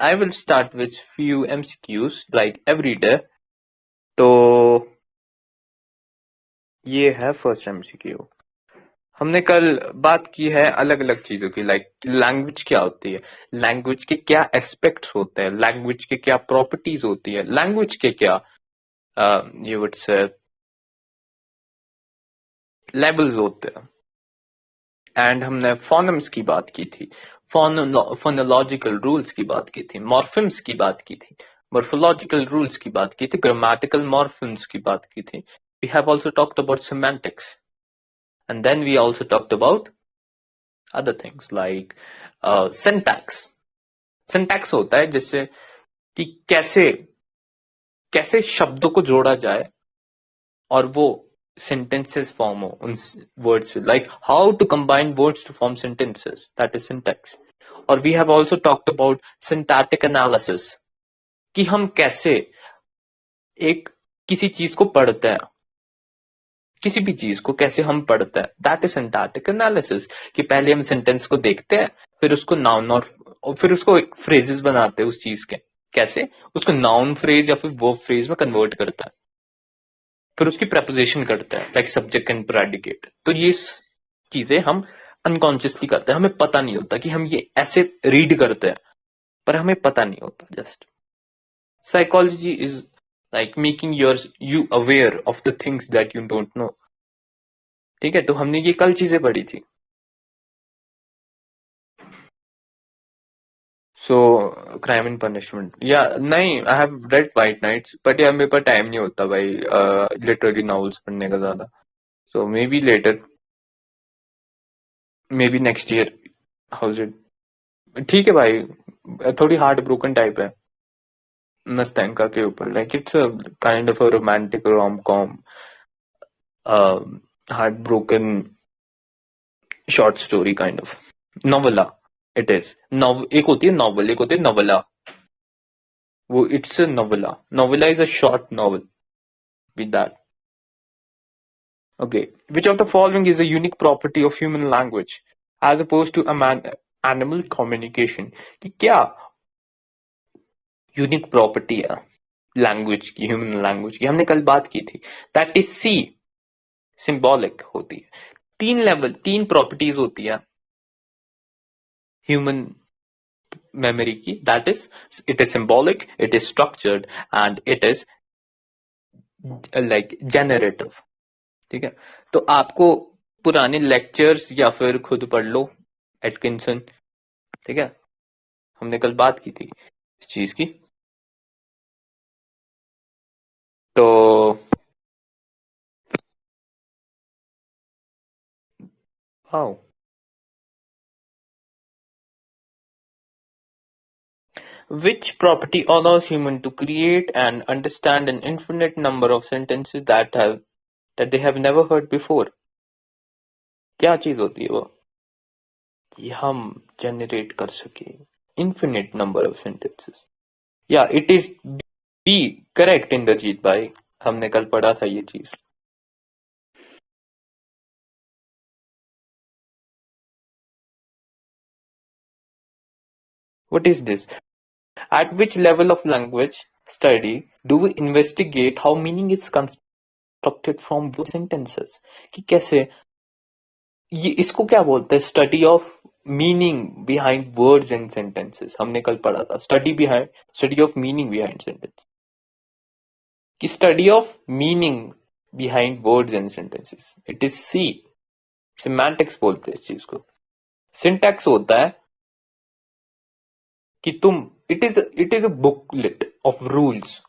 I will start with few MCQs like every day. तो ये है फर्स्ट MCQ। हमने कल बात की है अलग अलग चीजों की, लाइक लैंग्वेज क्या होती है, लैंग्वेज के क्या एस्पेक्ट्स होते हैं, लैंग्वेज के क्या प्रॉपर्टीज होती है, लैंग्वेज के क्या ये वुड से लेवल्स होते हैं। एंड हमने फोनम्स की बात की थी, फोनोलॉजिकल रूल्स की बात की थी, मॉर्फिम्स की बात की थी, मोर्फोलॉजिकल रूल्स की बात की थी, ग्रामेटिकल मॉर्फिम्स की बात की थी। We have also talked about semantics and then we also talked about other things like syntax. Syntax होता है जिससे कि कैसे कैसे शब्दों को जोड़ा जाए और वो sentences form हो उन वर्ड्स से, like how to combine words to form sentences, that is syntax. और we have also talked about syntactic analysis, कि हम कैसे एक किसी चीज को पढ़ते हैं, किसी भी चीज को कैसे हम पढ़ते हैं, दैट इज syntactic analysis। कि पहले हम सेंटेंस को देखते हैं, फिर उसको नाउन और फिर उसको फ्रेजेस बनाते हैं उस चीज के, कैसे उसको नाउन फ्रेज या फिर वर्ब फ्रेज में कन्वर्ट करता है, फिर उसकी प्रपोजिशन करता है लाइक सब्जेक्ट एंड प्रेडिकेट। तो ये चीजें हम अनकॉन्शियसली करते हैं, हमें पता नहीं होता कि हम ये ऐसे रीड करते हैं, पर हमें पता नहीं होता। Just psychology is like making you aware of the things that you don't know. ठीक है, तो हमने ये कल चीजें पढ़ी थी। सो क्राइम एंड पनिशमेंट, या नहीं, I have read white knights, but यार मेरे पास टाइम नहीं होता भाई लिटरेरी नॉवेल्स पढ़ने का ज्यादा। So maybe later, maybe next year. How's it? ठीक है भाई, थोड़ी हार्ट ब्रोकन टाइप है नस्तैंका के ऊपर, like it's kind of a romantic rom com, heart broken short story kind of novella. It is एक होती है नॉवल, एक होती है नोवेला। वो it's a novella, novella is a short novel with that. Okay, which of the following is a unique property of human language as opposed to animal communication? कि क्या unique property है language की, human language की? हमने कल बात की थी, दैट इज सी, सिंबॉलिक होती है। तीन प्रॉपर्टीज होती है ह्यूमन मेमोरी की, that is it is symbolic, it is structured and it is like generative. ठीक है, तो आपको पुराने लेक्चर्स या फिर खुद पढ़ लो एटकिंसन। ठीक है, हमने कल बात की थी इस चीज की। तो how which property allows human to create and understand an infinite number of sentences that they have never heard before? क्या चीज होती है वो कि हम जनरेट कर सके infinite number of sentences? या it is be correct Indrajit भाई, हमने कल पढ़ा था ये चीज। What is this? At which level of language study do we investigate how meaning is constructed from sentences? कि कैसे ये इसको क्या बोलते हैं, study of meaning behind words and sentences. हमने कल पढ़ा था study of meaning behind sentence, कि study of meaning behind words and sentences, it is see, semantics बोलते हैं इस चीज को। सिंटैक्स होता है कि तुम it is a booklet of rules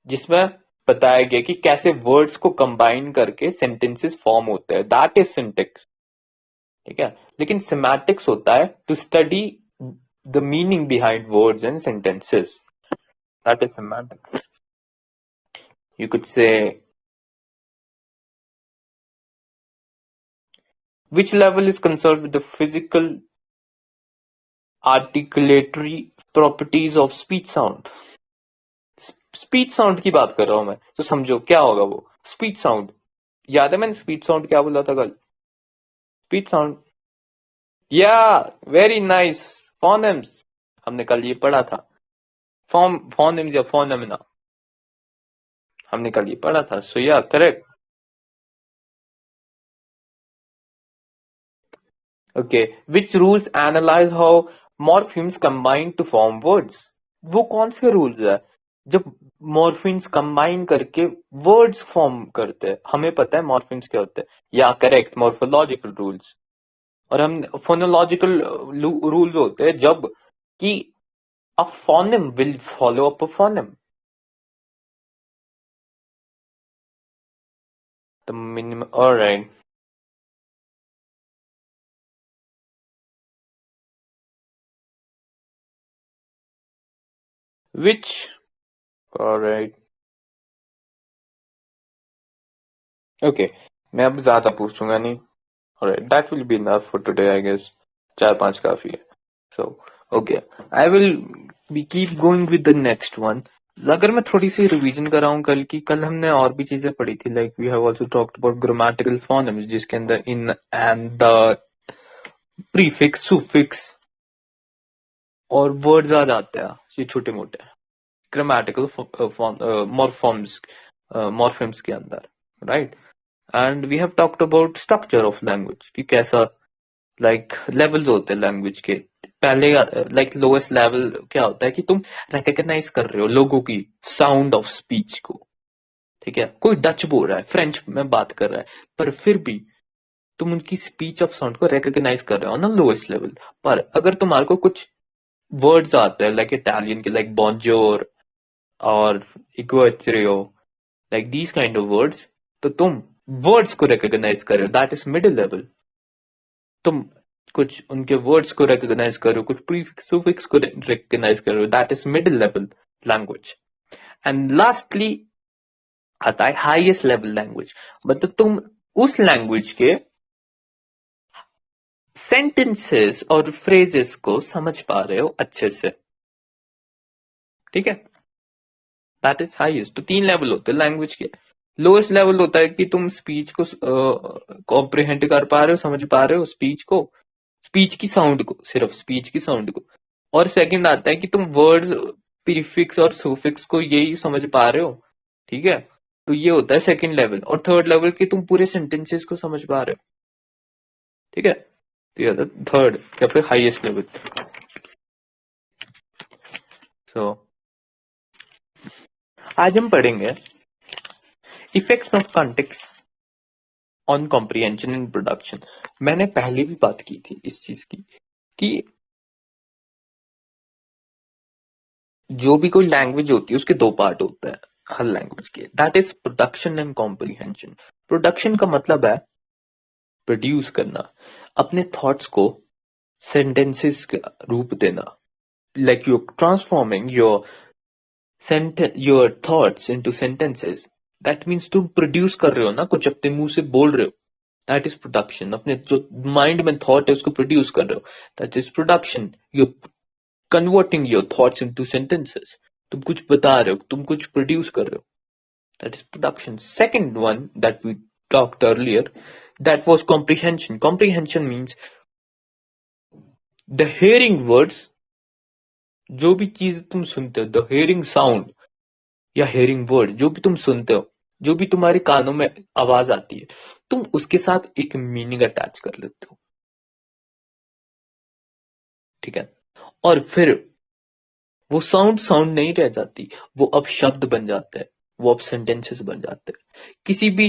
जिसमें बताया गया कि कैसे वर्ड्स को कंबाइन करके सेंटेंसेस फॉर्म होते हैं, दैट इज सिंटैक्स। ठीक है, लेकिन सिमेंटिक्स होता है to study the meaning behind words and sentences, that is semantics. You could say, which level is concerned with the physical articulatory properties of speech sound? Speech sound की बात कर रहा हूं मैं, तो समझो क्या होगा वो स्पीच साउंड। याद है मैंने स्पीच साउंड क्या बोला था कल? स्पीच साउंड, या वेरी नाइस, फोनेम्स, हमने कल ये पढ़ा था। फोनिम्स या फोनेमिना, हमने कल ये पढ़ा था. सो या correct. Okay. Which rules analyse how morphemes combine to form words. वो कौन से रूल्स है जब मॉर्फिम्स कंबाइन करके वर्ड्स फॉर्म करते हैं? हमें पता है मॉर्फिम्स क्या होते हैं. या करेक्ट, मॉर्फोलॉजिकल रूल्स. और हम फोनोलॉजिकल रूल्स होते हैं जब कि a phoneme will follow up a phoneme. The minimum. All right. Which? All right. Okay. मैं अब ज्यादा पूछूंगा नहीं. All right. That will be enough for today, I guess. 4-5 काफी है. So, okay. I will be keep going with the next one. अगर मैं थोड़ी सी रिवीजन कराऊं कल की, कल हमने और भी चीजें पढ़ी थी. Like we have also talked about grammatical phonemes, जिसके अंदर in and the prefix, suffix और वर्ड्स आ जाते हैं, ये छोटे मोटे ग्रामेटिकल मॉर्फॉर्म्स, मॉर्फिम्स के अंदर, right. And we have talked about structure of language कि कैसा, लाइक लेवल्स होते हैं लैंग्वेज के. पहले लाइक लोएस्ट लेवल क्या होता है कि तुम रिकॉग्नाइज कर रहे हो लोगों की साउंड ऑफ स्पीच को. ठीक है, कोई डच बोल रहा है, फ्रेंच में बात कर रहा है, पर फिर भी तुम उनकी स्पीच ऑफ साउंड को रिकॉग्नाइज कर रहे हो ना लोएस्ट लेवल. पर अगर तुम्हारे को कुछ वर्ड्स आते हैं लाइक इटालियन के, लाइक बॉन्जोर और इक्वेटरियो, like these kind of words, तो तुम वर्ड्स को रिकॉग्नाइज कर रहे हो, दैट इज मिडिल लेवल. तुम कुछ उनके वर्ड्स को रिकॉग्नाइज कर रहे हो, कुछ प्रीफिक्स सुफिक्स को रिकॉग्नाइज कर रहे हो, that is middle level language. And lastly आता है हाईएस्ट लेवल लैंग्वेज. मतलब तुम उस लैंग्वेज के सेंटेंसेस और फ्रेजेस को समझ पा रहे हो अच्छे से. ठीक है, दैट इज हाईएस्ट. तो 3 लेवल होते हैं लैंग्वेज के. लोएस्ट लेवल होता है कि तुम स्पीच को कॉम्प्रिहेंड कर पा रहे हो, समझ पा रहे हो स्पीच को, स्पीच की साउंड को, सिर्फ स्पीच की साउंड को. और सेकंड आता है कि तुम वर्ड्स, प्रीफिक्स और सुफिक्स को यही समझ पा रहे हो. ठीक है, तो ये होता है सेकंड लेवल. और थर्ड लेवल कि तुम पूरे सेंटेंसेस को समझ पा रहे हो. ठीक है, तो ये थर्ड या फिर हाईएस्ट लेवल. सो आज हम पढ़ेंगे effects of context on comprehension and production. मैंने पहले भी बात की थी इस चीज की कि जो भी कोई लैंग्वेज होती है उसके 2 पार्ट होते हैं हर लैंग्वेज के, that is production and comprehension. Production का मतलब है प्रोड्यूस करना, अपने थॉट्स को सेंटेंसेस का रूप देना. Like you transforming your thoughts into sentences. That means तुम प्रोड्यूस कर रहे हो ना, कुछ अपने मुंह से बोल रहे हो. That is production. अपने जो माइंड में थॉट है उसको प्रोड्यूस कर रहे हो, that is production. You converting your thoughts into sentences. तुम कुछ बता रहे हो, तुम कुछ प्रोड्यूस कर रहे हो, that is production. Second one that we talked earlier, that was comprehension. Comprehension means the hearing words, जो भी चीज तुम सुनते हो, द हियरिंग साउंड या हियरिंग वर्ड, जो भी तुम सुनते हो, जो भी तुम्हारे कानों में आवाज आती है, तुम उसके साथ एक मीनिंग अटैच कर लेते हो. ठीक है, और फिर वो साउंड साउंड नहीं रह जाती, वो अब शब्द बन जाते हैं, वो अब सेंटेंसेस बन जाते हैं. किसी भी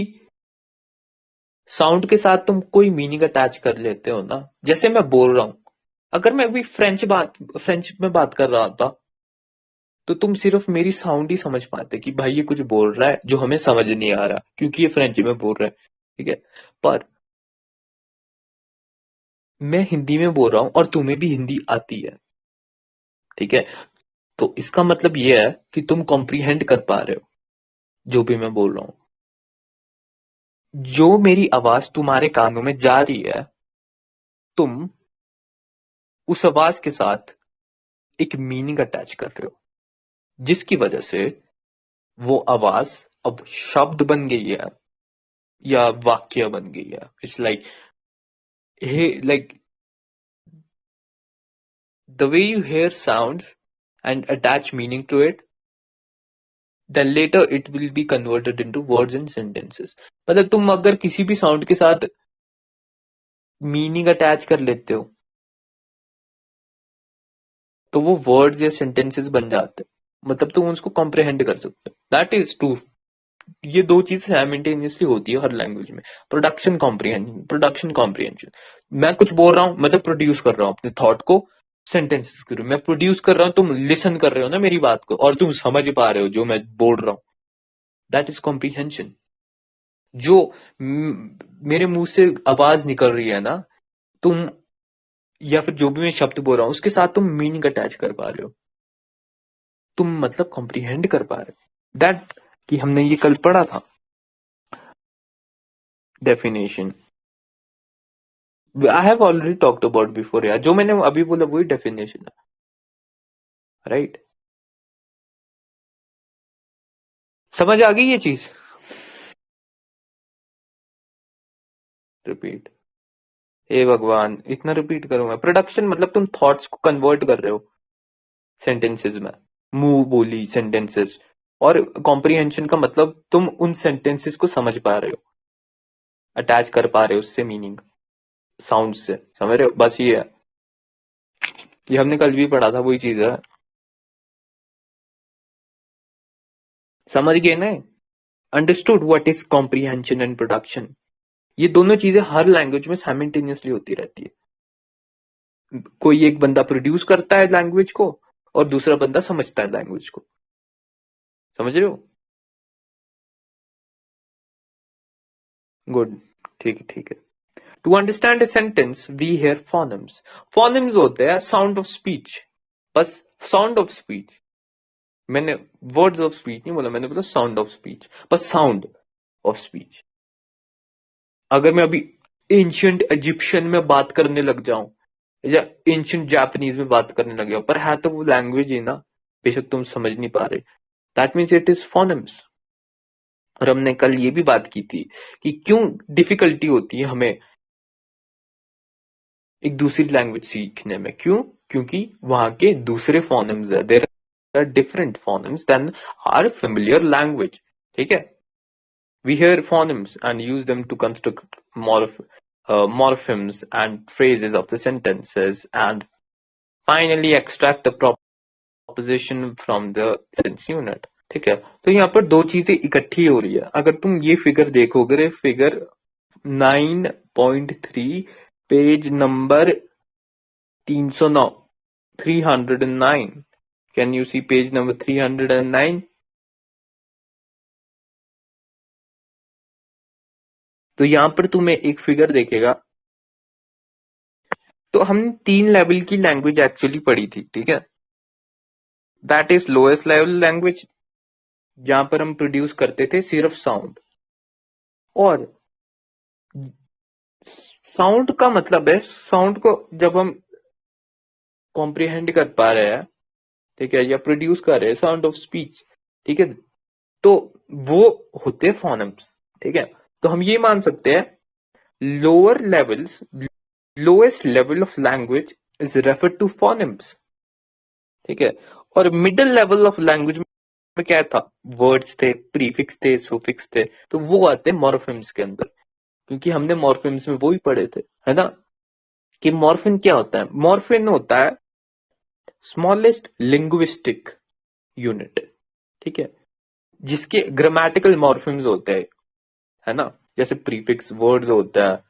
साउंड के साथ तुम कोई मीनिंग अटैच कर लेते हो ना. जैसे मैं बोल रहा हूं, अगर मैं अभी फ्रेंच में बात कर रहा था, तो तुम सिर्फ मेरी साउंड ही समझ पाते कि भाई ये कुछ बोल रहा है जो हमें समझ नहीं आ रहा क्योंकि ये फ्रेंच में बोल रहा है. ठीक है, पर मैं हिंदी में बोल रहा हूं और तुम्हें भी हिंदी आती है. ठीक है, तो इसका मतलब ये है कि तुम कॉम्प्रिहेंड कर पा रहे हो जो भी मैं बोल रहा हूं. जो मेरी आवाज तुम्हारे कानों में जा रही है, तुम उस आवाज के साथ एक मीनिंग अटैच कर रहे हो, जिसकी वजह से वो आवाज अब शब्द बन गई है या वाक्य बन गई है. It's like hey, like the way you hear sounds and attach meaning to it, then later it will be converted into words and sentences. मतलब तुम अगर किसी भी साउंड के साथ मीनिंग अटैच कर लेते हो तो वो वर्ड्स या सेंटेंसेस बन जाते हैं, मतलब तुम उसको कॉम्प्रिहेंड कर सकते हो. That is true. ये दो चीज साइमल्टेनियसली होती है हर लैंग्वेज में. Production comprehension. मैं कुछ बोल रहा हूँ, मतलब प्रोड्यूस कर रहा हूँ अपने थॉट को सेंटेंसेस के रूप में. मैं प्रोड्यूस कर रहा हूँ, तुम लिसन कर रहे हो ना मेरी बात को और तुम समझ पा रहे हो जो मैं बोल रहा हूँ. That is comprehension. जो मेरे मुंह से आवाज निकल रही है ना, तुम या फिर जो भी मैं शब्द बोल रहा हूं उसके साथ तुम मीनिंग अटैच कर पा रहे हो, तुम मतलब कॉम्प्रिहेंड कर पा रहे हो. दैट कि हमने ये कल पढ़ा था definition. I have already talked about before यार. जो मैंने अभी बोला वही डेफिनेशन है, राइट? समझ आ गई ये चीज? रिपीट. हे भगवान, इतना रिपीट करूंगा? प्रोडक्शन मतलब तुम थॉट्स को कन्वर्ट कर रहे हो सेंटेंसेस में, मुंह बोली सेंटेंसेस. और कॉम्प्रिहेंशन का मतलब तुम उन सेंटेंसेस को समझ पा रहे हो, अटैच कर पा रहे हो उससे मीनिंग, साउंड से. समझ रहे हो? बस ये है. ये हमने कल भी पढ़ा था, वही चीज है. समझ गए ना? Understood what is comprehension and production. ये दोनों चीजें हर लैंग्वेज में साइमल्टेनियसली होती रहती है. कोई एक बंदा प्रोड्यूस करता है लैंग्वेज को और दूसरा बंदा समझता है लैंग्वेज को. समझ रहे हो? गुड. ठीक है, ठीक है. To understand a sentence we hear phonemes. Phonemes होते हैं साउंड ऑफ स्पीच. बस साउंड ऑफ स्पीच. मैंने वर्ड्स ऑफ स्पीच नहीं बोला, मैंने बोला साउंड ऑफ स्पीच. बस साउंड ऑफ स्पीच. अगर मैं अभी एंशियंट इजिप्शियन में बात करने लग जाऊं या एंशियंट जापानीज में बात करने लग जाऊं, पर है तो वो लैंग्वेज ही ना, बेशक तुम समझ नहीं पा रहे. That means it is phonemes. और हमने कल ये भी बात की थी कि क्यों डिफिकल्टी होती है हमें एक दूसरी लैंग्वेज सीखने में. क्यों? क्योंकि वहां के दूसरे फोनेम्स है. There are different phonemes then are familiar language. ठीक है? We hear phonemes and use them to construct morphemes and phrases of the sentences and finally extract the proposition from the sentence unit. ठीक है? तो यहाँ पर दो चीजें इकट्ठी हो रही है. अगर तुम ये फिगर देखोगे, figure 9.3 page number 309, 309. Can you see page number 309? तो यहां पर तुम्हें एक फिगर देखेगा. तो हमने 3 लेवल की लैंग्वेज एक्चुअली पढ़ी थी. ठीक है? That is lowest level language, जहां पर हम प्रोड्यूस करते थे सिर्फ साउंड. और साउंड का मतलब है, साउंड को जब हम कॉम्प्रिहेंड कर पा रहे हैं, ठीक है, या प्रोड्यूस कर रहे हैं साउंड ऑफ स्पीच, ठीक है, तो वो होते फोनेम्स. ठीक है? तो हम ये मान सकते हैं lower levels, lowest level of language is refer to phonemes. ठीक है? और मिडिल लेवल ऑफ लैंग्वेज में क्या था? वर्ड्स थे, प्रीफिक्स थे, सुफिक्स थे. तो वो आते हैं मॉर्फेम्स के अंदर, क्योंकि हमने मॉर्फेम्स में वो ही पढ़े थे, है ना? कि मॉर्फिन क्या होता है? मॉर्फिन होता है स्मॉलेस्ट लिंग्विस्टिक यूनिट. ठीक है? जिसके ग्रामेटिकल मॉर्फिम्स होते हैं, है ना? जैसे प्रीफिक्स वर्ड्स होता है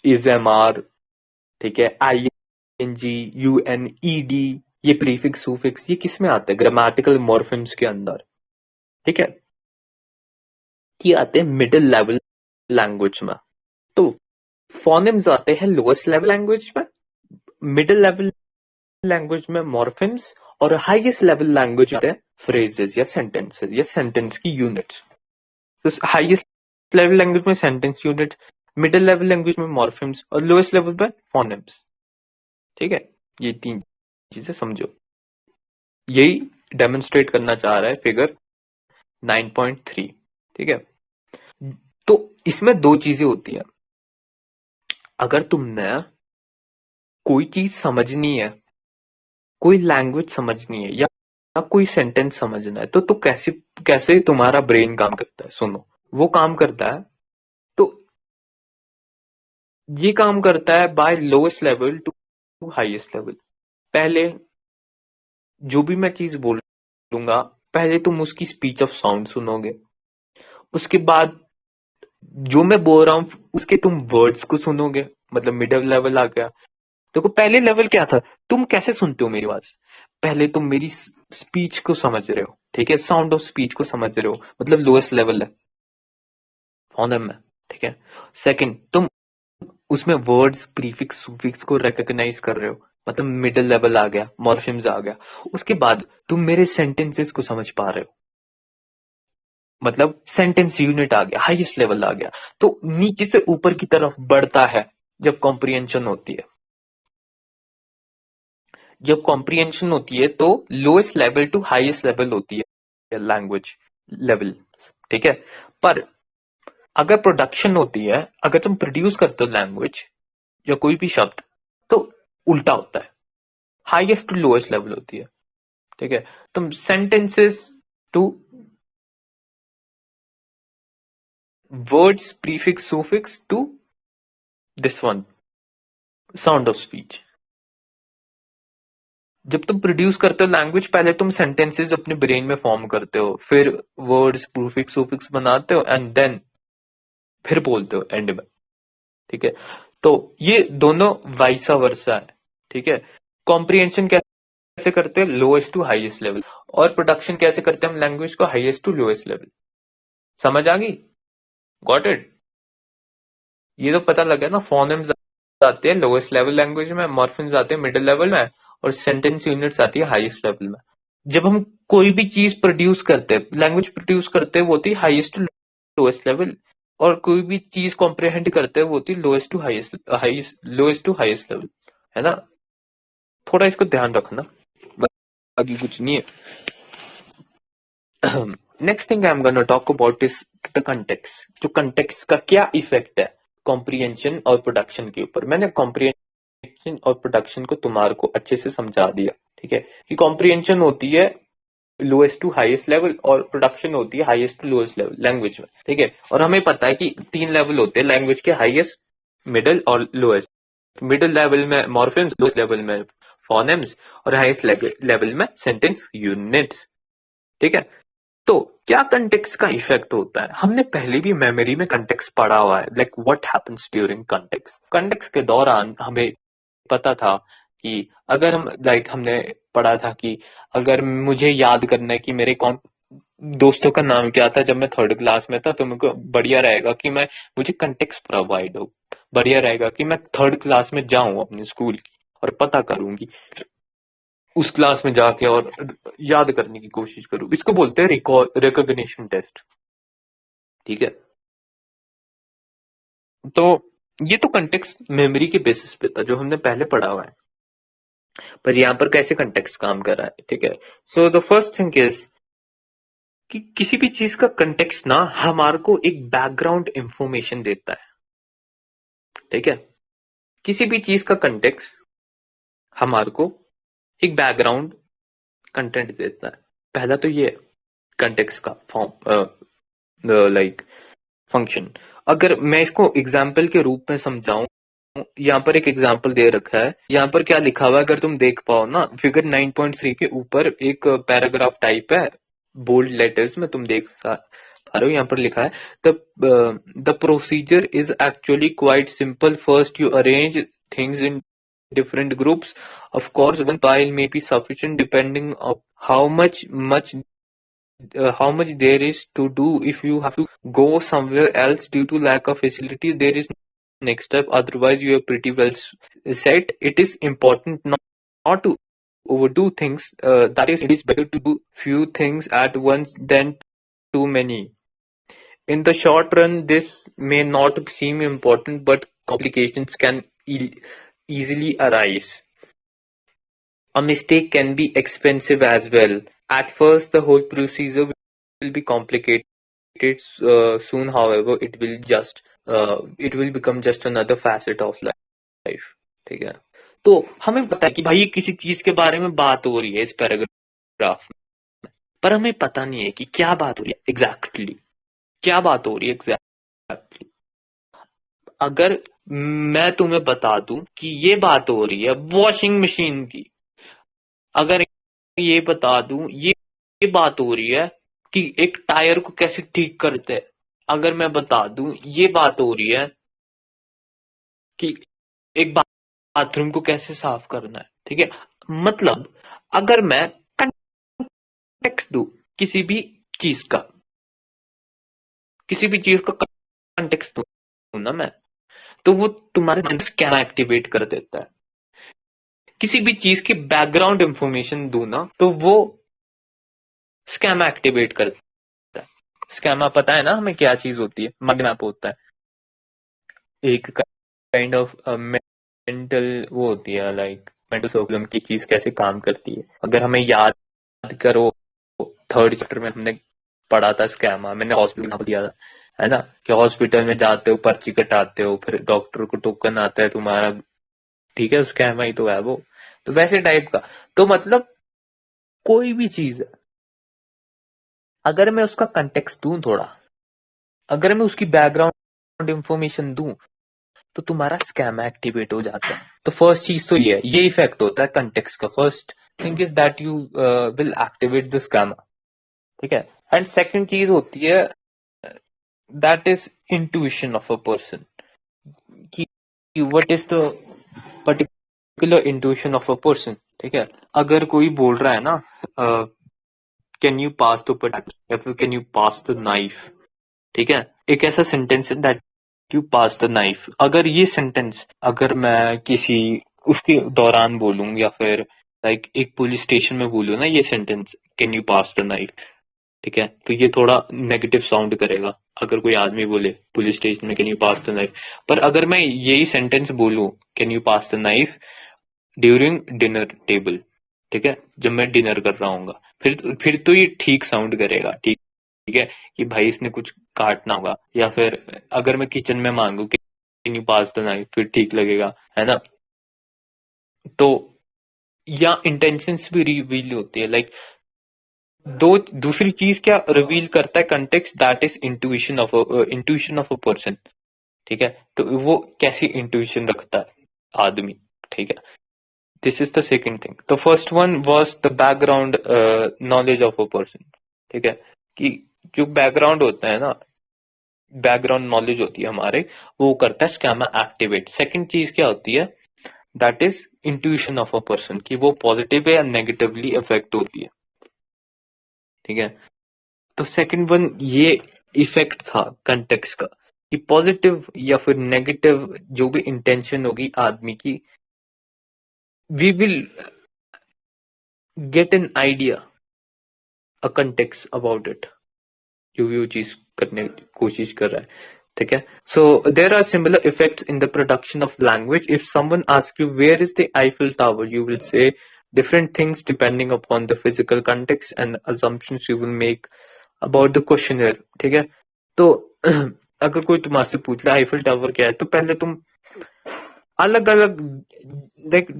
इज, एम, आर. ठीक है? I N G, U N E D. ये प्रीफिक्स सुफिक्स ये किस में आते हैं? ग्रामेटिकल मॉर्फिम्स के अंदर. ठीक है? ये आते हैं मिडिल लेवल लैंग्वेज में. तो फोनेम्स आते हैं लोएस्ट लेवल लैंग्वेज में, मिडिल लेवल लैंग्वेज में मॉर्फिम्स, और हाईएस्ट लेवल लैंग्वेज आते हैं फ्रेजेस या सेंटेंसेस या सेंटेंस की यूनिट्स. तो हाईएस्ट लेवल लैंग्वेज में sentence unit, middle level language में मॉर्फिम्स और लोएस्ट लेवल में फोनेम्स. ठीक है? ये 3 चीजें समझो. यही डेमोन्स्ट्रेट करना चाह रहा है फिगर 9.3. ठीक है? तो इसमें 2 चीजें होती है. अगर तुमने कोई चीज समझनी है, कोई लैंग्वेज समझनी है, या कोई सेंटेंस समझना है तो कैसे कैसे तुम्हारा ब्रेन काम करता है, सुनो। वो काम करता है, तो ये काम करता है by lowest level to highest level. पहले जो भी मैं चीज बोलूंगा, पहले तुम उसकी स्पीच ऑफ साउंड सुनोगे, उसके बाद जो मैं बोल रहा हूं उसके तुम वर्ड्स को सुनोगे, मतलब मिडिल लेवल आ गया। देखो पहले लेवल क्या था, तुम कैसे सुनते हो मेरी आवाज, पहले तुम मेरी स्पीच को समझ रहे हो, ठीक है, साउंड ऑफ स्पीच को समझ रहे हो, मतलब लोएस्ट लेवल है फोनम में, ठीक है। सेकंड, तुम उसमें वर्ड्स प्रीफिक्स सुफिक्स को रिकॉग्नाइज कर रहे हो, मतलब मिडिल लेवल आ गया, मॉर्फिम्स आ गया। उसके बाद तुम मेरे सेंटेंसेस को समझ पा रहे हो, मतलब सेंटेंस यूनिट आ गया, हाईएस्ट लेवल आ गया। तो नीचे से ऊपर की तरफ बढ़ता है जब कॉम्प्रिहेंशन होती है। जब कॉम्प्रिहेंशन होती है तो lowest level to highest level होती है लैंग्वेज लेवल, ठीक है। पर अगर प्रोडक्शन होती है, अगर तुम प्रोड्यूस करते हो लैंग्वेज या कोई भी शब्द, तो उल्टा होता है, हाईएस्ट टू लोएस्ट लेवल होती है, ठीक है। तुम sentences to words prefix suffix to this one sound of speech. जब तुम प्रोड्यूस करते हो लैंग्वेज, पहले तुम सेंटेंसेस अपने ब्रेन में फॉर्म करते हो, फिर वर्ड्स प्रीफिक्स सुफिक्स बनाते हो एंड देन फिर बोलते हो एंड में, ठीक है। तो ये दोनों वाइसा वर्सा है, ठीक है। कॉम्प्रिहेंशन कैसे करते हैं, लोएस्ट टू हाईएस्ट लेवल, और प्रोडक्शन कैसे करते हैं हम लैंग्वेज को, हाईएस्ट टू लोएस्ट लेवल। समझ आ गई, गॉट इट। ये तो पता लगा ना, फोनेम्स आते हैं लोएस्ट लेवल लैंग्वेज में, मॉर्फिम्स आते हैं मिडिल लेवल में, और सेंटेंस यूनिट्स आती है हाईएस्ट लेवल में। जब हम कोई भी चीज प्रोड्यूस करते हैं, लैंग्वेज प्रोड्यूस करते हैं, वो होती है हाईएस्ट टू लोएस्ट लेवल, और कोई भी चीज कॉम्प्रिहेंड करते हैं वो होती है lowest to highest, lowest to highest level, है ना। थोड़ा इसको ध्यान रखना, बाकी कुछ नहीं है। Next thing I am gonna talk about is the context. जो कंटेक्स्ट का क्या इफेक्ट है कॉम्प्रिहेंशन और प्रोडक्शन के ऊपर। मैंने कॉम्प्रिहेंशन और प्रोडक्शन को तुम्हारे को अच्छे से समझा दिया, ठीक है, कि कॉम्प्रिहेंशन होती है लोएस्ट टू हाईएस्ट लेवल और प्रोडक्शन होती है highest to lowest level language में, ठीक है। और हमें पता है कि 3 लेवल होते हैं लैंग्वेज के, हाईएस्ट, मिडिल और लोएस्ट। मिडिल लेवल में मॉर्फिम्स, लोएस्ट लेवल में फोनेम्स, और हाईएस्ट लेवल में सेंटेंस यूनिट्स, ठीक है। तो क्या कंटेक्स्ट का इफेक्ट होता है, हमने पहले भी मेमोरी में कंटेक्स्ट पढ़ा हुआ है, like what happens during context. Context के दौरान हमें पता था कि अगर हम, लाइक हमने पढ़ा था कि अगर मुझे याद करना है कि मेरे कौन दोस्तों का नाम क्या था जब मैं 3rd क्लास में था, तो मुझे बढ़िया रहेगा कि मुझे कंटेक्स्ट प्रोवाइड हो, बढ़िया रहेगा कि मैं 3rd क्लास में जाऊं अपने स्कूल की और पता करूंगी उस क्लास में जाके और याद करने की कोशिश करूं। इसको बोलते हैं रिकॉग्निशन टेस्ट, ठीक है। तो ये तो कंटेक्स्ट मेमोरी के बेसिस पे था जो हमने पहले पढ़ा हुआ है, पर यहां पर कैसे कंटेक्स्ट काम कर रहा है, ठीक है। So the first thing is कि किसी भी चीज का कंटेक्स्ट ना हमारे को एक बैकग्राउंड इंफॉर्मेशन देता है, ठीक है। किसी भी चीज का कंटेक्स्ट हमारे को एक बैकग्राउंड कंटेंट देता है। पहला तो ये कंटेक्स्ट का फॉर्म, लाइक फंक्शन। अगर मैं इसको एग्जाम्पल के रूप में समझाऊं, यहाँ पर एक एग्जाम्पल दे रखा है, यहाँ पर क्या लिखा हुआ है अगर तुम देख पाओ ना, फिगर 9.3 के ऊपर एक पैराग्राफ टाइप है, बोल्ड लेटर्स में तुम देख पा रहे हो। यहाँ पर लिखा है the procedure is actually quite simple, first you arrange things in different groups. Of course, one pile may be sufficient depending on how much there is to do. If you have to go somewhere else due to lack of facilities, there is next step. Otherwise, you are pretty well set. It is important not to overdo things. That is, it is better to do few things at once than too many. In the short run, this may not seem important, but complications can easily arise. A mistake can be expensive as well. At first, the whole procedure will be complicated. Soon, however, it will become just another facet of life. ठीक है। तो हमें पता है कि भाई किसी चीज के बारे में बात हो रही है इस पैराग्राफ में, पर हमें पता नहीं है कि क्या बात हो रही है एग्जैक्टली, क्या बात हो रही है एग्जैक्टली। अगर मैं तुम्हें बता दूं कि ये बात हो रही है वॉशिंग मशीन की, अगर ये बता दूं ये बात हो रही है कि एक टायर को कैसे ठीक करते हैं, अगर मैं बता दूं ये बात हो रही है कि एक बाथरूम को कैसे साफ करना है, ठीक है। मतलब अगर मैं कंटेक्स्ट दूं किसी भी चीज का, किसी भी चीज का कंटेक्स्ट दूं ना मैं, तो वो तुम्हारे माइंड स्कैन एक्टिवेट कर देता है। किसी भी चीज की बैकग्राउंड इंफॉर्मेशन दूं ना तो वो स्कैम एक्टिवेट करता है। स्कैमा पता है ना हमें क्या चीज होती है, माइंड मैप होता है, एक काइंड ऑफ मेंटल वो होती है, लाइक मेंटल प्रॉब्लम की चीज कैसे काम करती है। अगर हमें याद करो, थर्ड चैप्टर में हमने पढ़ा था स्कैमा, मैंने हॉस्पिटल दिया था, है ना, कि हॉस्पिटल में जाते हो, पर्ची कटाते हो, फिर डॉक्टर को टोकन आता है तुम्हारा, ठीक है, स्कैमा ही तो है वो। तो वैसे टाइप का, तो मतलब कोई भी चीज है, अगर मैं उसका कंटेक्स्ट दूं थोड़ा, अगर मैं उसकी बैकग्राउंड इंफॉर्मेशन दूं, तो तुम्हारा स्कैम एक्टिवेट हो जाता है। तो फर्स्ट चीज तो ये है, ये इफेक्ट होता है कंटेक्स्ट का। First thing is that you will activate the schema, ठीक है। एंड सेकंड चीज होती है that is intuition of a person, कि what is the particular intuition of a person, ठीक है। अगर कोई बोल रहा है ना can you pass the potato या फिर can you pass the knife, ठीक है, एक ऐसा सेंटेंस है that you pass the knife. अगर ये सेंटेंस अगर मैं किसी उसके दौरान बोलूं या फिर लाइक एक पुलिस स्टेशन में बोलूं ना ये sentence, can you pass the knife, ठीक है, तो ये थोड़ा नेगेटिव साउंड करेगा अगर कोई आदमी बोले पुलिस स्टेशन में can you pass the knife. पर अगर मैं यही सेंटेंस बोलूं can you pass the knife during dinner table, ठीक है, जब मैं डिनर कर रहा हूँ, फिर तो ये ठीक साउंड करेगा, ठीक, ठीक है, कि भाई इसने कुछ काटना होगा। या फिर अगर मैं किचन में मांगू कि can you pass the knife, फिर ठीक लगेगा, है ना। तो या इंटेंशंस भी रिवील होती है, लाइक दो दूसरी चीज क्या रिवील करता है context, that is intuition of a person, ठीक है। तो वो कैसी इंट्यूशन रखता है आदमी, ठीक है। This is the second thing. The first one was the background knowledge of a person, ठीक है, कि जो बैकग्राउंड होता है ना, बैकग्राउंड नॉलेज होती है हमारे, वो करता है स्कैमर एक्टिवेट। सेकंड चीज क्या होती है, that is intuition of a person, कि वो पॉजिटिव है या नेगेटिवली इफेक्ट होती है, ठीक है। तो सेकंड वन ये इफेक्ट था कंटेक्स्ट का, कि पॉजिटिव या फिर नेगेटिव जो भी इंटेंशन होगी आदमी की, we will get an idea, a context about it, जो भी वो चीज करने की कोशिश कर रहा है, ठीक है। So there are similar effects in the production of language. If someone ask you where is the Eiffel tower, you will say different things depending upon the physical context and assumptions you will make about the questionnaire, ठीक है। तो अगर कोई तुम्हारे पूछ ले Eiffel tower क्या है, तो पहले तुम अलग अलग लाइक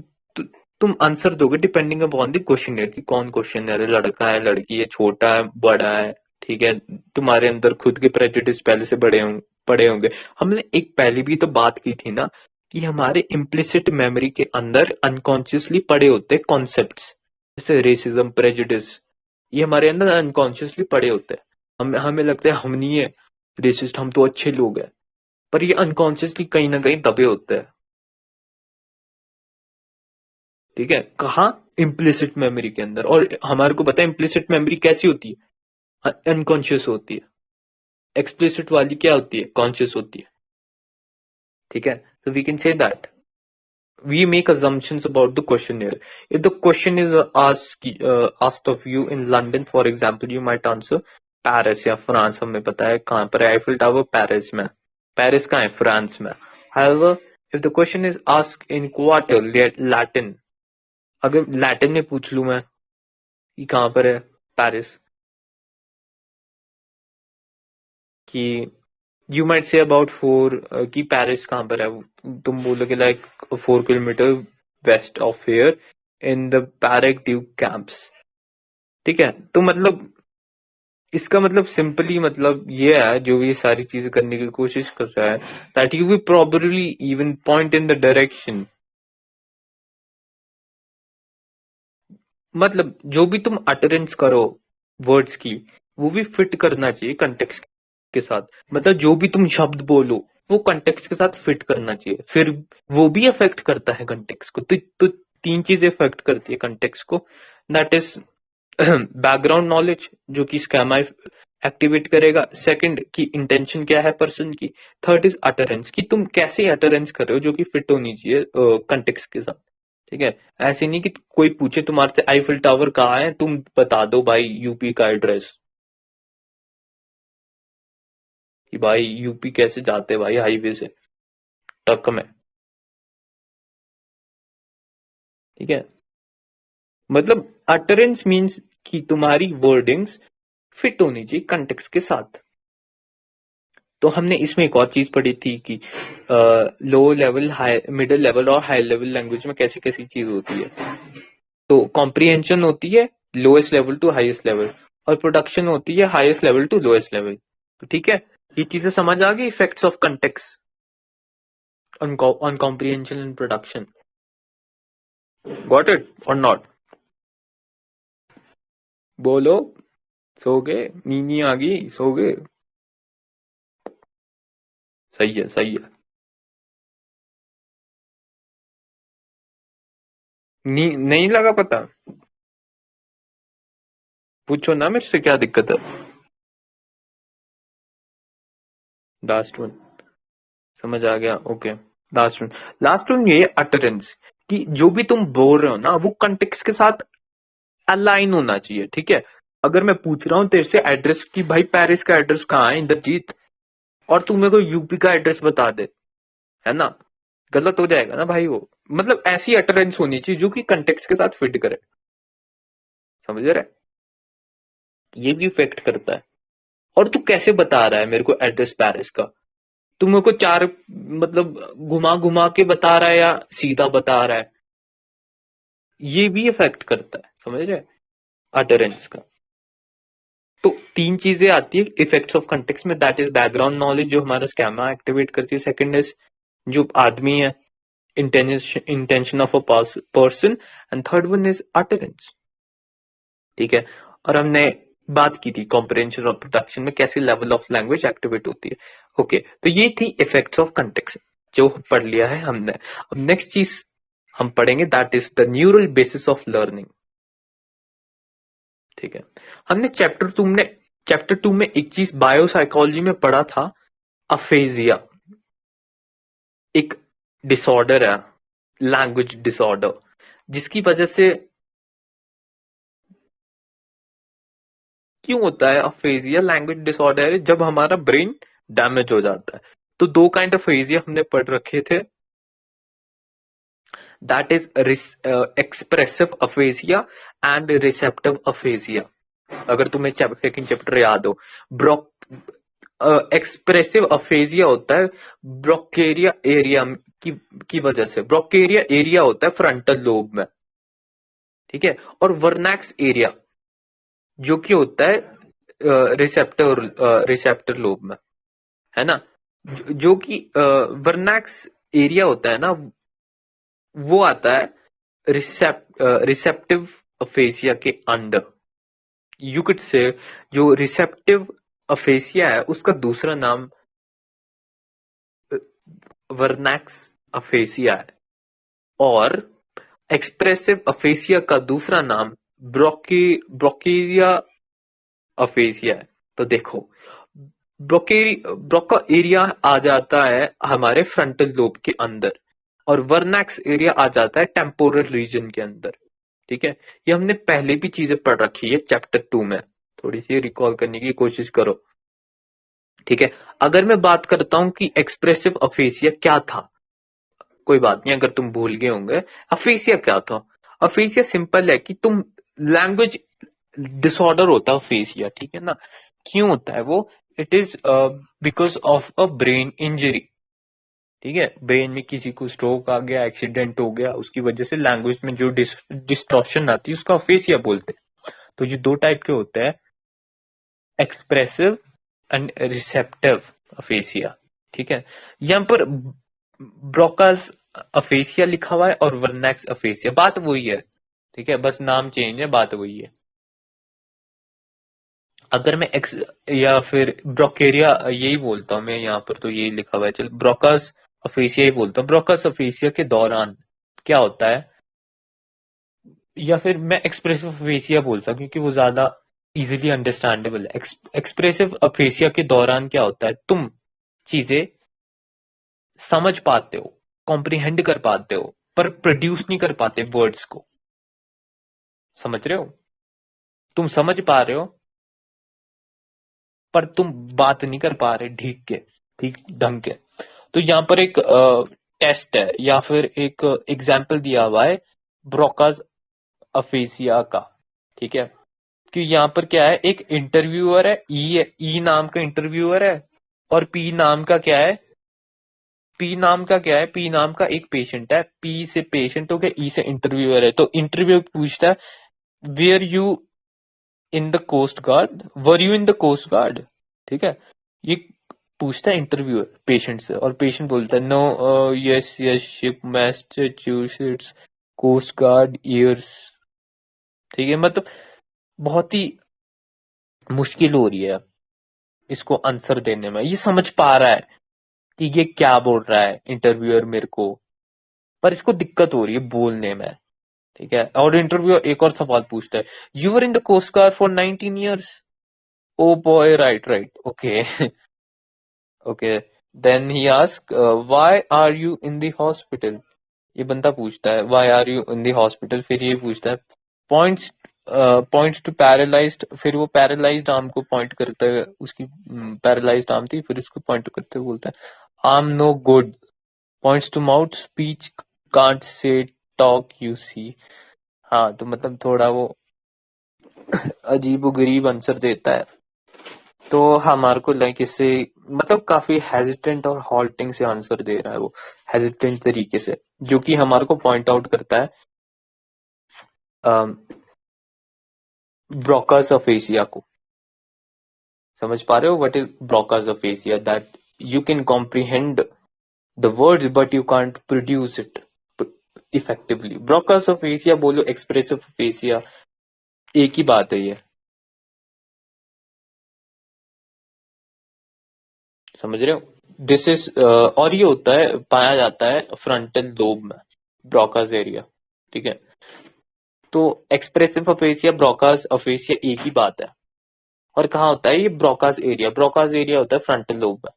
तुम आंसर दोगे डिपेंडिंग अपॉन द क्वेश्चनर, कि कौन क्वेश्चनर है, लड़का है, लड़की है, छोटा है, बड़ा है, ठीक है। तुम्हारे अंदर खुद के प्रेजुडिस पहले से पड़े होंगे। हमने एक पहले भी तो बात की थी ना, कि हमारे इम्प्लिसिट मेमोरी के अंदर अनकॉन्शियसली पड़े होते हैं कॉन्सेप्ट्स, जैसे रेसिज्म, प्रेजुडिस, ये हमारे अंदर अनकॉन्शियसली पड़े होते हैं। हमें लगता है हम नहीं है रेसिस्ट, हम तो अच्छे लोग हैं, पर ये अनकॉन्शियसली कहीं ना कहीं दबे होते हैं, ठीक है। कहाँ, इम्प्लिसिट मेमोरी के अंदर। और हमारे को पता है इम्प्लिसिट मेमोरी कैसी होती है, अनकॉन्शियस होती है। एक्सप्लिसिट वाली क्या होती है, कॉन्शियस होती है, ठीक है। so we can say that we make assumptions about the questionnaire. If the question is asked of you in London, for example, you might answer Paris या फ्रांस। हमें पता है कहाँ पर है आईफिल टावर, पेरिस में। पेरिस कहाँ है, फ्रांस में। However, if the question is asked in quarter Latin, अगर लैटिन में पूछ लूं मैं कि कहाँ पर है पेरिस, कि यू माइट से अबाउट 4, कि पेरिस कहाँ पर है, तुम बोलोगे like 4 kilometre west of here in the Parc du Champs, ठीक है, तो मतलब इसका मतलब सिंपली मतलब ये है, जो भी ये सारी चीजें करने की कोशिश कर रहा है, that you will probably even point in the direction, मतलब जो भी तुम अटरेंस करो वर्ड्स की, वो भी फिट करना चाहिए कंटेक्स्ट के साथ। मतलब जो भी तुम शब्द बोलो वो कंटेक्स्ट के साथ फिट करना चाहिए, फिर वो भी अफेक्ट करता है कंटेक्स्ट को। तो तीन चीजें अफेक्ट करती है कंटेक्स्ट को, दैट इज बैकग्राउंड नॉलेज जो कि स्कैमा एक्टिवेट करेगा, सेकंड की इंटेंशन क्या है पर्सन की, थर्ड इज अटरेंस कि तुम कैसे अटरेंस कर रहे हो जो कि फिट होनी चाहिए कंटेक्स्ट के साथ। ठीक है, ऐसे नहीं कि कोई पूछे तुम्हारे से आईफिल टावर कहाँ है, तुम बता दो भाई यूपी का एड्रेस, कि भाई यूपी कैसे जाते भाई हाईवे से ट्रक में। ठीक है, मतलब अटरेंस मीन्स कि तुम्हारी वर्डिंग्स फिट होनी चाहिए कंटेक्स्ट के साथ। तो हमने इसमें एक और चीज पढ़ी थी कि low level, high, middle level और हाई लेवल लैंग्वेज में कैसी कैसी चीज होती है। तो कॉम्प्रिहेंशन होती है lowest level to highest level, और प्रोडक्शन होती है highest level to lowest level. तो ठीक है, ये चीजें समझ आ गई, effects of context on comprehension and production. Got it और नॉट? बोलो, सो गए, नींद आ गई, सो गए? सही है, सही है। नहीं लगा पता? पूछो ना मेरे से क्या दिक्कत है। लास्ट वन समझ आ गया, ओके। लास्ट वन ये अटरेंस कि जो भी तुम बोल रहे हो ना वो कंटेक्स्ट के साथ अलाइन होना चाहिए। ठीक है, अगर मैं पूछ रहा हूं तेरे से एड्रेस की भाई पेरिस का एड्रेस कहाँ है इंद्रजीत, और तू मेरे को यूपी का एड्रेस बता दे, है ना, गलत हो जाएगा ना भाई वो। मतलब ऐसी अटरेंस होनी चाहिए जो कि कंटेक्स्ट के साथ फिट करे। समझ रहे? ये भी इफेक्ट करता है। और तू कैसे बता रहा है मेरे को एड्रेस पेरिस का? तू मेरे को चार मतलब घुमा घुमा के बता रहा है या सीधा बता रहा है, ये भी इफेक्ट करता है। समझ रहे? अटरेंस का। तो तीन चीजें आती है इफेक्ट्स ऑफ कंटेक्स्ट में, दैट इज बैकग्राउंड नॉलेज जो हमारा स्कैमा एक्टिवेट करती है, सेकंड इज जो आदमी है intention of a person, and third one is utterance. ठीक है, और हमने बात की थी कॉम्प्रिहेंशन और प्रोडक्शन में कैसी लेवल ऑफ लैंग्वेज एक्टिवेट होती है। ओके, तो ये थी इफेक्ट्स ऑफ कंटेक्स्ट जो पढ़ लिया है हमने। अब नेक्स्ट चीज हम पढ़ेंगे that is the neural basis of learning. ठीक है, हमने चैप्टर 2 में एक चीज बायोसाइकोलॉजी में पढ़ा था, अफेजिया एक डिसऑर्डर है, लैंग्वेज डिसऑर्डर, जिसकी वजह से क्यों होता है अफेजिया, लैंग्वेज डिसऑर्डर है जब हमारा ब्रेन डैमेज हो जाता है। तो दो काइंड ऑफ अफेजिया हमने पढ़ रखे थे, that is expressive aphasia and receptive aphasia. अगर तुम्हें सेकंड चैप्टर याद हो, ब्रोक एक्सप्रेसिव अफेजिया होता है ब्रोकेरिया एरिया की वजह से। ब्रोकेरिया एरिया होता है फ्रंटल लोब में, ठीक है, और वर्नैक्स एरिया जो कि होता है रिसेप्टर लोब में, है ना। जो कि वर्नैक्स एरिया होता है ना, वो आता है रिसेप्टिव अफेसिया के अंडर। यू कुड से जो रिसेप्टिव अफेसिया है उसका दूसरा नाम वर्नैक्स अफेसिया है, और एक्सप्रेसिव अफेसिया का दूसरा नाम ब्रोकेरिया अफेसिया है। तो देखो, ब्रोका एरिया आ जाता है हमारे फ्रंटल लोब के अंदर, और वर्नैक्स एरिया आ जाता है टेम्पोरल रीजन के अंदर। ठीक है, ये हमने पहले भी चीजें पढ़ रखी है चैप्टर 2 में, थोड़ी सी रिकॉल करने की कोशिश करो। ठीक है, अगर मैं बात करता हूं कि एक्सप्रेसिव अफेसिया क्या था, कोई बात नहीं अगर तुम भूल गए होंगे। अफेसिया क्या था? अफेसिया सिंपल है कि तुम लैंग्वेज डिसऑर्डर होता है अफेसिया, ठीक है ना। क्यों होता है वो? It is because of a brain injury. ठीक है, ब्रेन में किसी को स्ट्रोक आ गया, एक्सीडेंट हो गया, उसकी वजह से लैंग्वेज में जो डिस्टॉर्शन आती है उसका अफेसिया बोलते हैं। तो ये दो टाइप के होते हैं, एक्सप्रेसिव एंड रिसेप्टिव अफेसिया। ठीक है, यहां पर ब्रोकास अफेसिया लिखा हुआ है और वर्नैक्स अफेसिया, बात वही है। ठीक है, बस नाम चेंज है, बात वही है। अगर मैं एक्स या फिर ब्रोकेरिया यही बोलता हूं मैं, यहाँ पर तो यही लिखा हुआ है, चल ब्रोकास अफेसिया ही बोलता हूँ। ब्रोकास अफेसिया के दौरान क्या होता है, या फिर मैं एक्सप्रेसिव अफेसिया बोलता हूँ क्योंकि वो ज्यादा इजीली अंडरस्टैंडेबल है। एक्सप्रेसिव अफेसिया के दौरान क्या होता है, तुम चीजें समझ पाते हो, कॉम्प्रिहेंड कर पाते हो, पर प्रोड्यूस नहीं कर पाते वर्ड्स को। समझ रहे हो, तुम समझ पा रहे हो पर तुम बात नहीं कर पा रहे ठीक ढंग के। तो यहाँ पर एक टेस्ट है या फिर एक एग्जाम्पल दिया हुआ है ब्रोकास अफेसिया का। ठीक है, कि यहाँ पर क्या है, एक इंटरव्यूअर है, ई नाम का इंटरव्यूअर है, और पी नाम का पी नाम का एक पेशेंट है। पी से पेशेंट हो गया, ई से इंटरव्यूअर है। तो इंटरव्यू पूछता है, where you in the coast guard, were you in the coast guard. ठीक है, ये पूछता है इंटरव्यूअर पेशेंट से, और पेशेंट बोलता है no, yes yes ship Massachusetts coast guard years. ठीक है, मतलब बहुत ही मुश्किल हो रही है इसको आंसर देने में। ये समझ पा रहा है कि ये क्या बोल रहा है इंटरव्यूअर मेरे को, पर इसको दिक्कत हो रही है बोलने में। ठीक है, और इंटरव्यूअर एक और सवाल पूछता है, you were in the coast guard for 19 years। Oh boy, right right, okay okay. Then he ask, why are you in the hospital. ये बंदा पूछता है why are you in the hospital, फिर ये पूछता है पॉइंट्स पॉइंट्स टू पैरालाइज्ड, फिर वो पैरालाइज्ड आर्म को पॉइंट करता है, उसकी पैरालाइज्ड आर्म थी, फिर उसको पॉइंट करते हुए बोलता है arm no good, points to mouth, speech can't say talk you see. हाँ, तो मतलब थोड़ा वो अजीब गरीब आंसर देता है। तो हमारे को लाइक इससे मतलब काफी हेजिटेंट और हॉल्टिंग से आंसर दे रहा है वो, हेजिटेंट तरीके से, जो कि हमारे को पॉइंट आउट करता है ब्रोकास अफेसिया को। समझ पा रहे हो what is Broca's aphasia, that you can comprehend the words but you can't produce it effectively. Broca's aphasia बोलो, एक्सप्रेसिव अफेसिया, एक ही बात है ये। समझ रहे हो, दिस इज और ये होता है, पाया जाता है फ्रंटल लोब में, ब्रोकास एरिया। ठीक है, तो एक्सप्रेसिव अफेसिया ब्रोकास अफेसिया एक ही बात है। और कहाँ होता है ये ब्रोकास एरिया होता है फ्रंटल लोब में।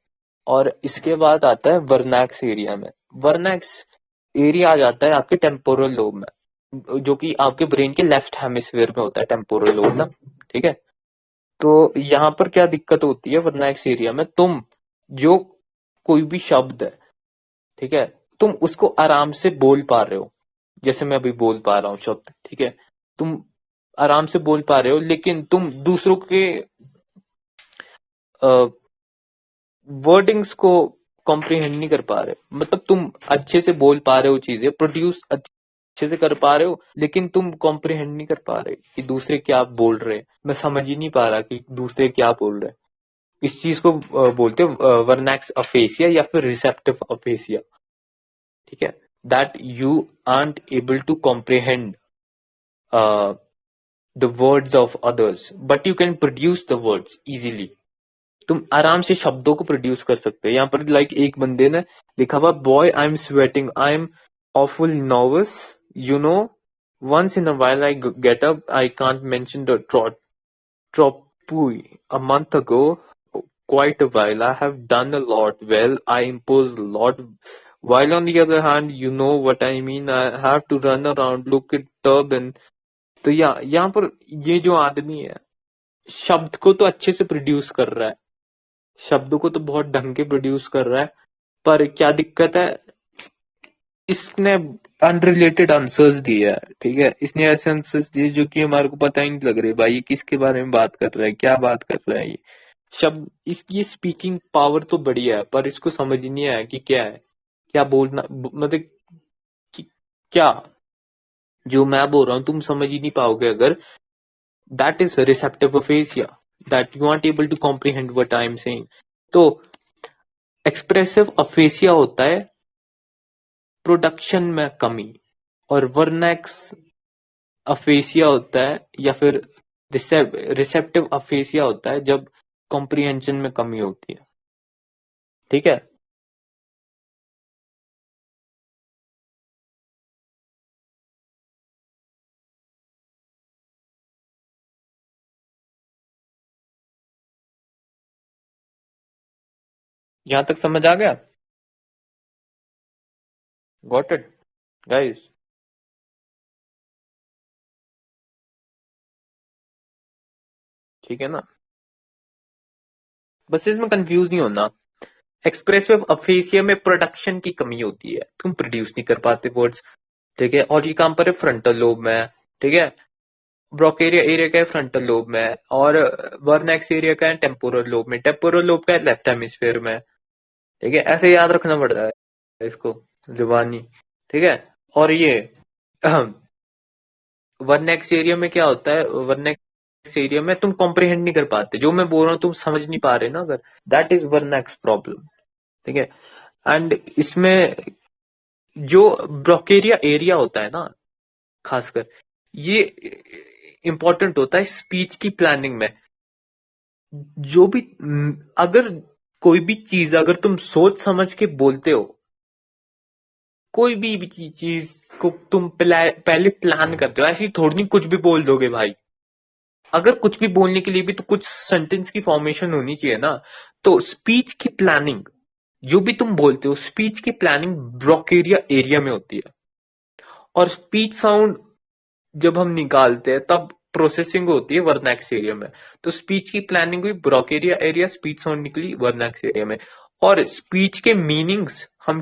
और इसके बाद आता है वर्नैक्स एरिया में। वर्नैक्स एरिया आ जाता है आपके टेम्पोरल लोब में, जो कि आपके ब्रेन के लेफ्ट हेमिस्फीयर में होता है टेम्पोरल लोब ना। ठीक है, तो यहाँ पर क्या दिक्कत होती है वर्नैक्स एरिया में, तुम जो कोई भी शब्द है, ठीक है, तुम उसको आराम से बोल पा रहे हो, जैसे मैं अभी बोल पा रहा हूँ शब्द। ठीक है, तुम आराम से बोल पा रहे हो, लेकिन तुम दूसरों के वर्डिंग्स को कॉम्प्रिहेंड नहीं कर पा रहे हो। मतलब तुम अच्छे से बोल पा रहे हो, चीजें प्रोड्यूस अच्छे से कर पा रहे हो, लेकिन तुम कॉम्प्रिहेंड नहीं कर पा रहे कि दूसरे क्या बोल रहे हैं। मैं समझ ही नहीं पा रहा कि दूसरे क्या बोल रहे हैं। इस चीज को बोलते हैं वर्नैक्स अफेसिया या फिर रिसेप्टिव अफेसिया। ठीक है, that you aren't able to comprehend the words of others but you can produce the words easily. तुम आराम से शब्दों को प्रोड्यूस कर सकते हो। यहाँ पर लाइक एक बंदे ने लिखा हुआ, boy I am sweating, I am awful nervous, you know, once in a while I get up, I can't mention the tropui a month ago, quite a while, I have done a lot, well, I impose a lot, while on the other hand, you know what I mean, I have to run around, look at turban। तो यहाँ पर ये जो आदमी है, शब्द को तो अच्छे से प्रोड्यूस कर रहा है, शब्दों को तो बहुत ढंग के प्रोड्यूस कर रहा है, पर क्या दिक्कत है, इसने अनरिलेटेड आंसर्स दिए है। ठीक है, इसने ऐसे आंसर्स दिए जो कि हमारे को पता ही नहीं लग रहे, भाई ये किसके बारे में बात कर रहा है, क्या बात कर रहा है ये शब्द। इसकी स्पीकिंग पावर तो बढ़िया है, पर इसको समझ ही नहीं आया कि क्या है, क्या बोलना, मतलब कि क्या जो मैं बोल रहा हूँ तुम समझ ही नहीं पाओगे अगर that is receptive aphasia, that you aren't able to comprehend what I am saying. तो एक्सप्रेसिव अफेसिया होता है प्रोडक्शन में कमी, और वर्नेक्स अफेसिया होता है या फिर रिसेप्टिव अफेसिया होता है जब कॉम्प्रिहेंशन में कमी होती है। ठीक है, यहां तक समझ आ गया? Got it guys? ठीक है ना, बस इसमें कंफ्यूज नहीं होना। एक्सप्रेसिव अफेसिया में प्रोडक्शन की कमी होती है, तुम प्रोड्यूस नहीं कर पाते वर्ड्स। ठीक है, और ये कहां पर है? फ्रंटल लोब में है। ठीक है, ब्रोकेरिया एरिया का है फ्रंटल लोब में, और वर्नेक्स एरिया का है टेम्पोरल लोब में। टेम्पोरल लोब का है लेफ्ट हेमिस्फीयर में। ठीक है, ऐसे याद रखना पड़ता है इसको जुबानी। ठीक है, और ये वर्नेक्स एरिया में क्या होता है? वर्नेक्स एरिया में तुम कॉम्प्रिहेंड नहीं कर पाते, जो मैं बोल रहा हूँ तुम समझ नहीं पा रहे ना अगर, दैट इज वर्नेक्स प्रॉब्लम। ठीक है, एंड इसमें जो ब्रोकेरिया एरिया होता है ना, खासकर ये इंपॉर्टेंट होता है स्पीच की प्लानिंग में। जो भी अगर कोई भी चीज अगर तुम सोच समझ के बोलते हो, कोई भी चीज को तुम पहले प्लान करते हो, ऐसे ही थोड़ी नहीं कुछ भी बोल दोगे भाई। अगर कुछ भी बोलने के लिए भी तो कुछ सेंटेंस की फॉर्मेशन होनी चाहिए ना। तो स्पीच की प्लानिंग, जो भी तुम बोलते हो, स्पीच की प्लानिंग ब्रोकेरिया एरिया में होती है। और स्पीच साउंड जब हम निकालते हैं तब प्रोसेसिंग होती है वर्नैक्स एरिया में। तो स्पीच की प्लानिंग हुई ब्रोकेरिया एरिया, स्पीच साउंड निकली वर्नैक्स एरिया में। और स्पीच के मीनिंग्स हम